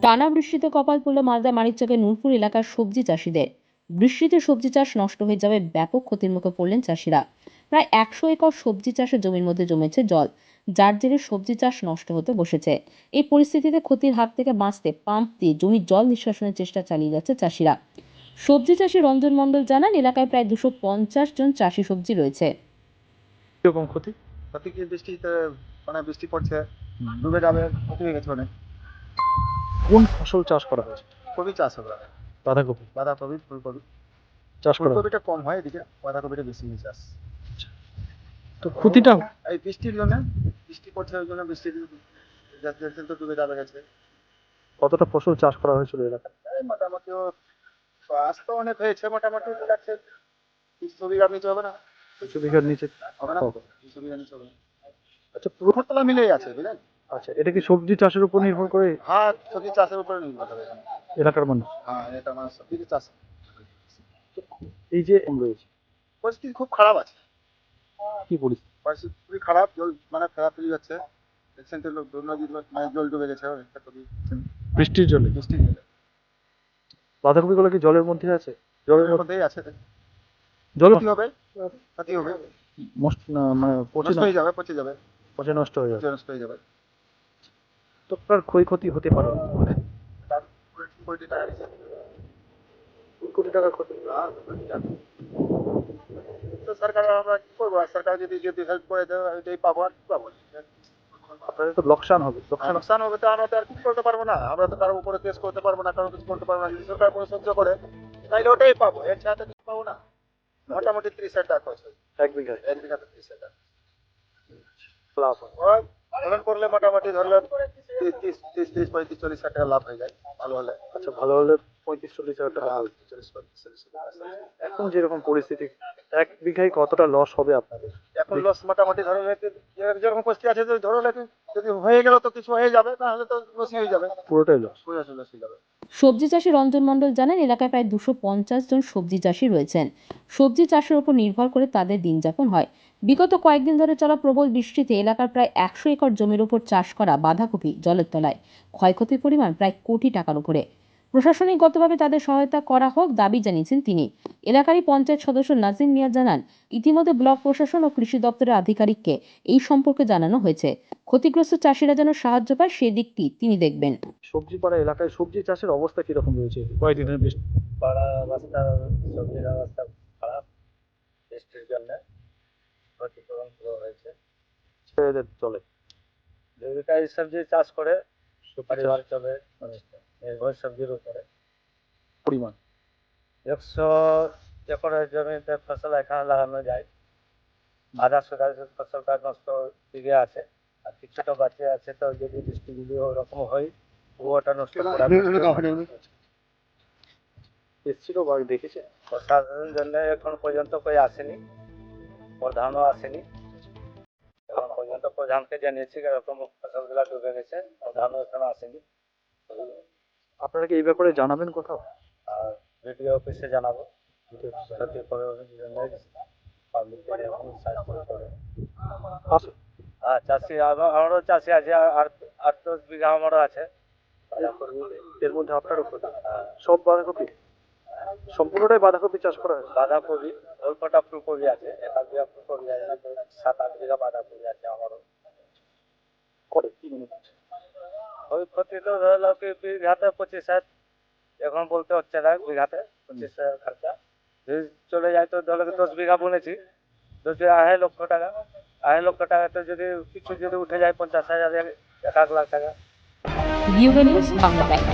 টানা বৃষ্টিতে কপাল পুড়ল মালদার মানিকচকের নূরপুর এলাকার সবজি চাষিদের। বৃষ্টিতে সবজি চাষ নষ্ট হয়ে যাওয়ায় ব্যাপক ক্ষতির মুখে পড়লেন চাষিরা। প্রায় 100 একর সবজি চাষের জমির মধ্যে জমেছে জল, যার জেরে সবজি চাষ নষ্ট হতে বসেছে। এই পরিস্থিতিতে ক্ষতির হাত থেকে বাঁচতে পাম্প দিয়ে জমির জল নিষ্কাশনের চেষ্টা চালিয়ে যাচ্ছে চাষিরা। সবজি চাষি রঞ্জন মণ্ডল জানান, এলাকায় প্রায় 250 জন চাষি সবজি রয়েছে। কিরকম ক্ষতি? ক্ষতি কি বৃষ্টিতে মানে বৃষ্টি পড়ছে, ডুবে যাবে, ক্ষতি হয়ে গেছে অনেক। কোন ফসল চাষ করা হয়েছে? কপি চাষ হবে, বাঁধাকপি বাঁধাকপি, ফুলকপি। চাষ করা হয়েছে। ফুলকপিটা কম হয় এদিকে, বাঁধাকপিটা বেশি হয় চাষ। তো ক্ষতিটা এই বৃষ্টির জন্য, বৃষ্টি পড়ছে ওই জন্য বৃষ্টির দেখছেন তো ডুবে যাবে গেছে। কতটা ফসল চাষ করা হয়েছিল এলাকায়? এই মোটামুটি চাষ তো অনেক হয়েছে, মোটামুটি যাচ্ছে 200 বিঘার নিচে হবে না, 200 বিঘার নিচে হবে না, হবে। 200 বিঘার নিচে হবে না। আচ্ছা পুরো ফসলতলা মিলেই আছে বুঝলেন। আচ্ছা, এটা কি সবজি চাষের উপর নির্ভর করে হ্যাঁ, সবজি চাষের উপরে নির্ভর করে এখানে। এলাকার মানুষ? হ্যাঁ, এটা মানে সবজি চাষ। এই যে রয়েছে, পরিস্থিতি খুব খারাপ আছে, কি পরিস্থিতি? পরিস্থিতি খুবই খারাপ। জল মানে ফেরাফেরি হচ্ছে, দেখছেন তো লোক নদীর মানে জল ডুবে গেছে অনেকটা, কবি বৃষ্টির জন্য বৃষ্টির জলে। বাঁধাকপিগুলো কি জলের মধ্যে আছে? জলের মধ্যে মধ্যেই আছে, জল ক্ষতি হবে, ক্ষতি হবে, মানে পচে নষ্ট হয়ে যাবে, পচে যাবে, পচে নষ্ট হয়ে যাবে। নষ্ট হয়ে যাবে। তো আপনার ক্ষয়ক্ষতি হতে পারে তার কোটি টাকা দিচ্ছে। 2 কোটি টাকা ক্ষতি। তো সরকার আমরা কি করবো, আর সরকার যদি যদি হেল্প করে দেয় এটাই পাবো, আর কি পাবো। আপনাদের তো লোকসান হবে। লোকসান হবে তো আমরা তো আর কিছু করতে পারবো না, আমরা তো কারোর উপরে কেস করতে পারবো না, কারো কিছু করতে পারবো না। যদি সরকার করে সহ্য করে তাইলে ওটাই পাবো, এর ছাড়া তো কিছু পাবো না। মোটামুটি 30,000 টাকা খরচ হয় 1 বিঘায় 1 বিঘাতে, 30,000 টাকা। লাভ হয়। ফলন করলে মোটামুটি ধরলে 30-35-40,000 টাকা লাভ হয়ে যায় ভালো হলে। আচ্ছা, ভালো হলে 35-40 হাজার টাকা। 40-45,000। এখন যেরকম পরিস্থিতি, 1 বিঘায় কতটা লস হবে আপনাদের? এখন লস মোটামুটি ধরো যেরকম পরিস্থিতি আছে, যদি ধরো যদি হয়ে গেল তো কিছু হয়ে যাবে, তাহলে তো লসই হয়ে যাবে, পুরোটাই লস। পুরো লস হয়ে যাবে। সবজি চাষি রঞ্জন মণ্ডল জানান, এলাকায় প্রায় 250 জন সবজি চাষি রয়েছেন। সবজি চাষের উপর নির্ভর করে তাদের দিন যাপন হয়। বিগত কয়েকদিন ধরে চলা প্রবল বৃষ্টিতে এলাকার প্রায় 100 একর জমির উপর চাষ করা বাঁধাকপি জলের তলায়। ক্ষয়ক্ষতির পরিমাণ প্রায় কোটি টাকার উপরে। প্রশাসনিকগতভাবে তাদের সহায়তা করা হোক দাবি জানিয়েছেন তিনি। এলাকারই পঞ্চায়েত সদস্য নাজিম মিয়া জানান, ইতিমধ্যে ব্লক প্রশাসন ও কৃষি দপ্তরের আধিকারিককে এই সম্পর্কে জানানো হয়েছে। ক্ষতিগ্রস্ত চাষিরা যেন সাহায্য পায় সেদিকটি তিনি দেখবেন। সবজি পাড়া এলাকায় সবজি চাষের অবস্থা কিরকম রয়েছে কয়েকদিনের বৃষ্টি? পাড়া অবস্থা, সবজির অবস্থা খারাপ, বৃষ্টির জন্য ক্ষতিপূরণ পুরো হয়েছে। ছেলেদের চলে জীবিকা এই সবজি চাষ করে পরিবার চলে অনেকটা নির্ভর সবজির উপরে। পরিমাণ 100 একরের জমিতে ফসল এখানে লাগানো যায়, আধা শতাংশ ফসলটা নষ্ট দিকে আছে, আর কিছুটা বাকি আছে, তো যদি বৃষ্টি যদি ওরকম হয় ওটা নষ্ট করা এসেছিল বা দেখেছে? প্রশাসনের জন্য এখন পর্যন্ত কই আসেনি, প্রধানও আসেনি। এখন পর্যন্ত প্রধানকে জানিয়েছি এরকম ফসলগুলা ডুবে গেছে, প্রধানও এখনো আসেনি। আপনারা কি এই ব্যাপারে জানাবেন কোথাও? আর ভিডিও অফিসে জানাবো, ক্ষতি করে পাবলিকের এখন সাহায্য করে। আচ্ছা, হ্যাঁ, চাষি আমারও চাষি আছে, আর 8-10 বিঘা আমারও আছে। এর মধ্যে আপনারও ক্ষতি। সব বাঁধাকপি সম্পূর্ণটাই বাঁধাকপি চাষ করা হয়েছে? বাঁধাকপি, অল্পটা ফুলকপি আছে, 1 বিঘা ফুলকপি আছে, 7-8 বিঘা বাঁধাকপি আছে আমারও। করে কি মনে হচ্ছে? ওই ক্ষতি তো ধরো কি বিঘাতে 25,000, এখন বলতে হচ্ছে না, বিঘাতে 25,000 খরচা। যদি চলে যায় তো ধরো 10 বিঘা বুনেছি, 10 বিঘা 2.5 লক্ষ টাকা, 2.5 লক্ষ টাকাতে যদি কিছু যদি উঠে যায় 50,000, 1 লাখ টাকা। ভিউগার নিউজ বাংলা ব্যাংক।